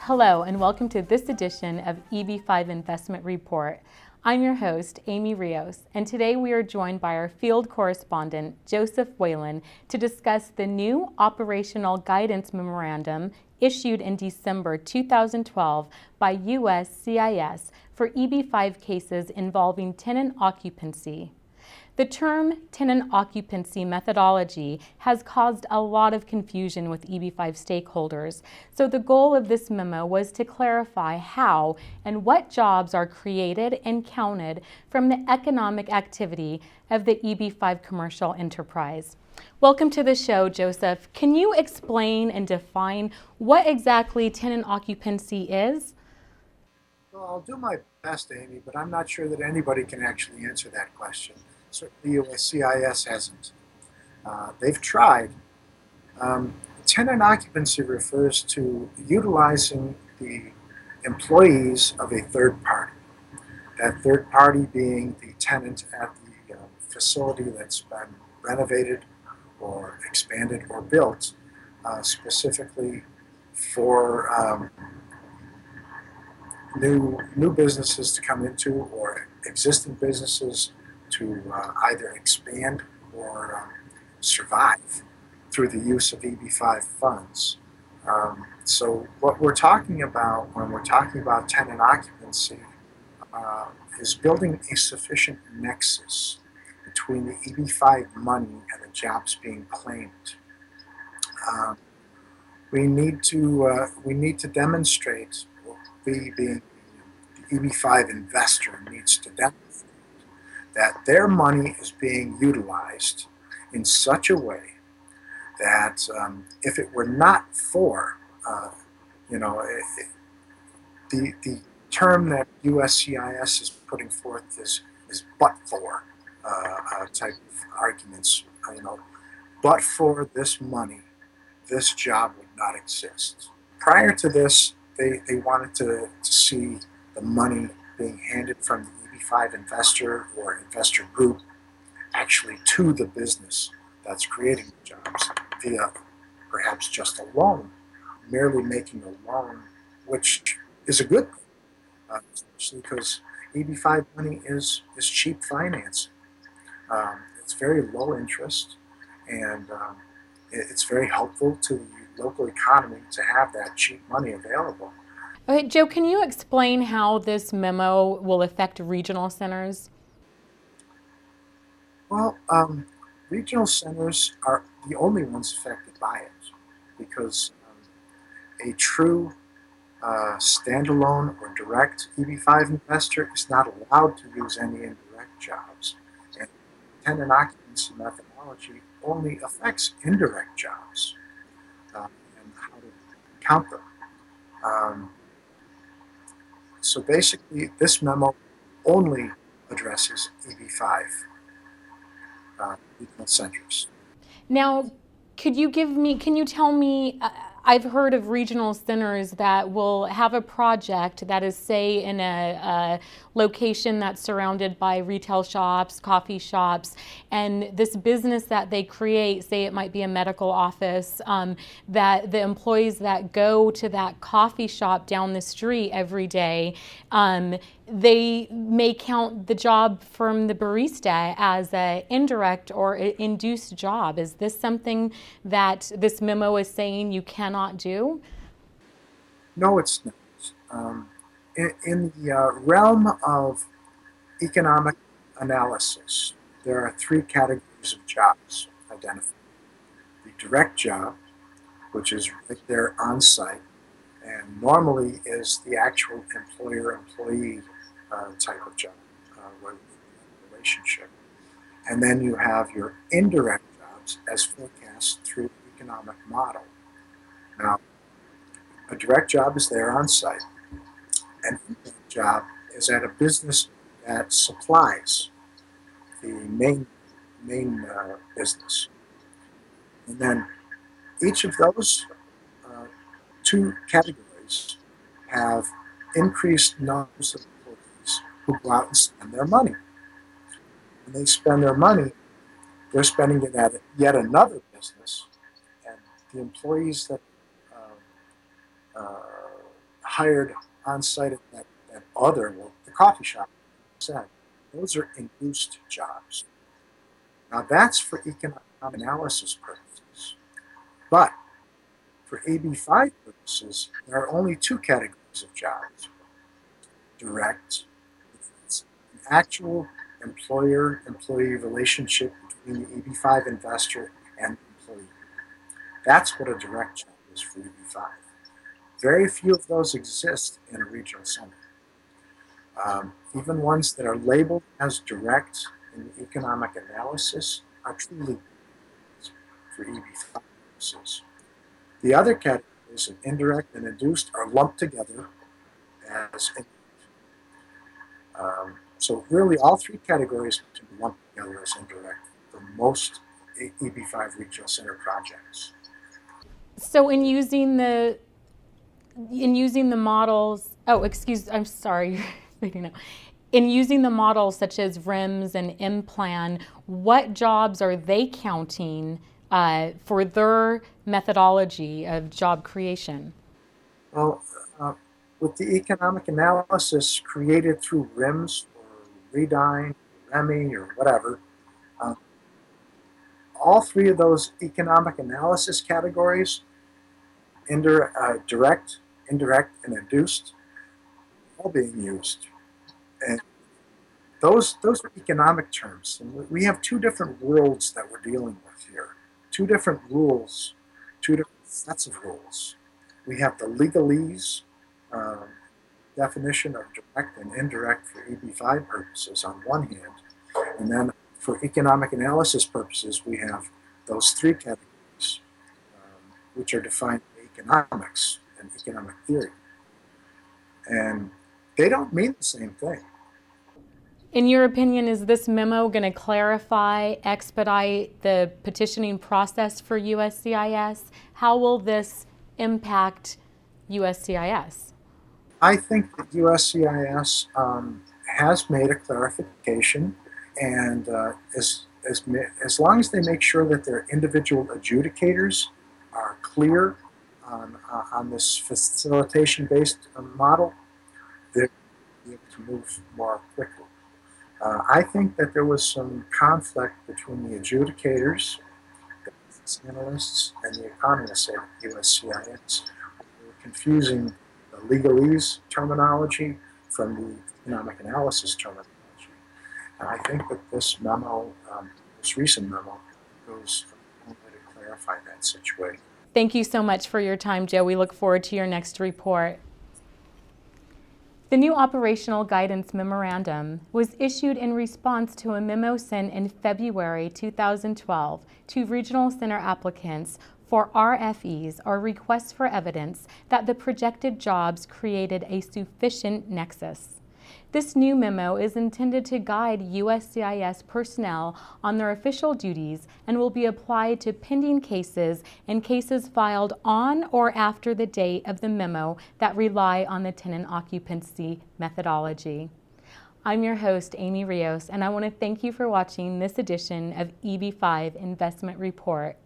Hello and welcome to this edition of EB-5 Investment Report. I'm your host, Amy Rios, and today we are joined by our field correspondent, Joseph Whalen, to discuss the new Operational Guidance Memorandum issued in December 2012 by USCIS for EB-5 cases involving tenant occupancy. The term tenant occupancy methodology has caused a lot of confusion with EB-5 stakeholders, so the goal of this memo was to clarify how and what jobs are created and counted from the economic activity of the EB-5 commercial enterprise. Welcome to the show, Joseph. Can you explain and define what exactly tenant occupancy is? Well, I'll do my best, Amy, but I'm not sure that anybody can actually answer that question. Certainly USCIS hasn't. They've tried. Tenant occupancy refers to utilizing the employees of a third party. That third party being the tenant at the facility that's been renovated or expanded or built specifically for new businesses to come into or existing businesses to either expand or survive through the use of EB-5 funds. So what we're talking about when we're talking about tenant occupancy is building a sufficient nexus between the EB-5 money and the jobs being claimed. We need to demonstrate, we being the EB-5 investor needs to demonstrate that their money is being utilized in such a way that if it were not for, the term that USCIS is putting forth is but for type of arguments. But for this money, this job would not exist. Prior to this, they wanted to see the money being handed from the EB-5 investor or investor group actually to the business that's creating the jobs via perhaps just a loan, merely making a loan, which is a good thing, especially because EB-5 money is cheap financing. It's very low interest, and it's very helpful to the local economy to have that cheap money available. Okay, Joe, can you explain how this memo will affect regional centers? Well, regional centers are the only ones affected by it because a true standalone or direct EB-5 investor is not allowed to use any indirect jobs. And tenant occupancy methodology only affects indirect jobs and how to count them. So basically, this memo only addresses EB-5 regional centers. Now, can you tell me, I've heard of regional centers that will have a project that is, say, in a location that's surrounded by retail shops, coffee shops, and this business that they create, say it might be a medical office, that the employees that go to that coffee shop down the street every day, they may count the job from the barista as an indirect or induced job. Is this something that this memo is saying you cannot do? No, it's not. In the realm of economic analysis, there are three categories of jobs identified. The direct job, which is right there on site, and normally is the actual employer-employee type of job relationship. And then you have your indirect jobs as forecast through the economic model. Now, a direct job is there on site. An indirect job is at a business that supplies the main business. And then each of those two categories have increased numbers of employees who go out and spend their money. When they spend their money, they're spending it at yet another business, and the employees that hired on site at that other, well, the coffee shop, said, those are induced jobs. Now that's for economic analysis purposes. But for EB-5 purposes, there are only two categories of jobs. Direct, it's an actual employer-employee relationship between the EB-5 investor and the employee. That's what a direct job is for EB-5. Very few of those exist in a regional center. Even ones that are labeled as direct in the economic analysis are truly for EB-5 purposes. The other categories of indirect and induced are lumped together as indirect. So really all three categories can be lumped together as indirect for most EB-5 regional center projects. So in using the models, I'm sorry, in using the models such as RIMS and M-Plan, what jobs are they counting for their methodology of job creation? Well, with the economic analysis created through RIMS or REDINE, REMI, or whatever, all three of those economic analysis categories, direct, indirect, and induced, all being used. And those are economic terms. And we have two different worlds that we're dealing with here. Two different rules, two different sets of rules. We have the legalese definition of direct and indirect for EB-5 purposes on one hand, and then for economic analysis purposes, we have those three categories, which are defined in economics and economic theory. And they don't mean the same thing. In your opinion, is this memo going to clarify, expedite the petitioning process for USCIS? How will this impact USCIS? I think that USCIS has made a clarification, and as long as they make sure that their individual adjudicators are clear on this facilitation-based model, they'll be able to move more quickly. I think that there was some conflict between the adjudicators, the business analysts, and the economists at USCIS. They were confusing the legalese terminology from the economic analysis terminology. And I think that this memo, this recent memo, goes a long way to clarify that situation. Thank you so much for your time, Joe. We look forward to your next report. The new Operational Guidance Memorandum was issued in response to a memo sent in February 2012 to regional center applicants for RFEs, or requests for evidence that the projected jobs created a sufficient nexus. This new memo is intended to guide USCIS personnel on their official duties and will be applied to pending cases and cases filed on or after the date of the memo that rely on the tenant-occupancy methodology. I'm your host, Amy Rios, and I want to thank you for watching this edition of EB-5 Investment Report.